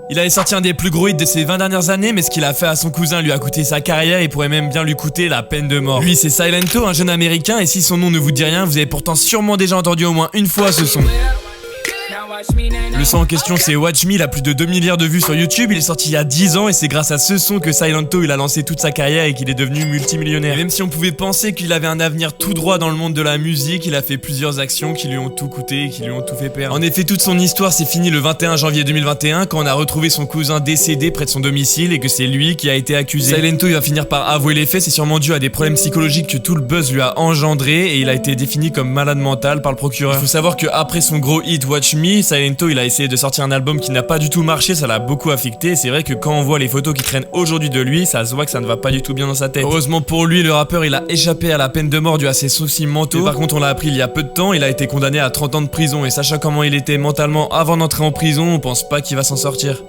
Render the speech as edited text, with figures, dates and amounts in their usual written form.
Il avait sorti un des plus gros hits de ces 20 dernières années, mais ce qu'il a fait à son cousin lui a coûté sa carrière et pourrait même bien lui coûter la peine de mort. Lui, c'est Silento, un jeune américain, et si son nom ne vous dit rien, vous avez pourtant sûrement déjà entendu au moins une fois ce son. Le son en question, c'est Watch Me, il a plus de 2 milliards de vues sur YouTube, il est sorti il y a 10 ans et c'est grâce à ce son que Silento il a lancé toute sa carrière et qu'il est devenu multimillionnaire. Et même si on pouvait penser qu'il avait un avenir tout droit dans le monde de la musique, il a fait plusieurs actions qui lui ont tout coûté et qui lui ont tout fait perdre. En effet, toute son histoire s'est finie le 21 janvier 2021 quand on a retrouvé son cousin décédé près de son domicile et que c'est lui qui a été accusé. Silento il va finir par avouer les faits, c'est sûrement dû à des problèmes psychologiques que tout le buzz lui a engendré et il a été défini comme malade mental par le procureur. Il faut savoir qu'après son gros hit Watch Me, Silento il a essayé de sortir un album qui n'a pas du tout marché, ça l'a beaucoup affecté et c'est vrai que quand on voit les photos qui traînent aujourd'hui de lui, ça se voit que ça ne va pas du tout bien dans sa tête. Heureusement pour lui, le rappeur il a échappé à la peine de mort dû à ses soucis mentaux. Mais par contre on l'a appris il y a peu de temps, il a été condamné à 30 ans de prison et sachant comment il était mentalement avant d'entrer en prison, on pense pas qu'il va s'en sortir.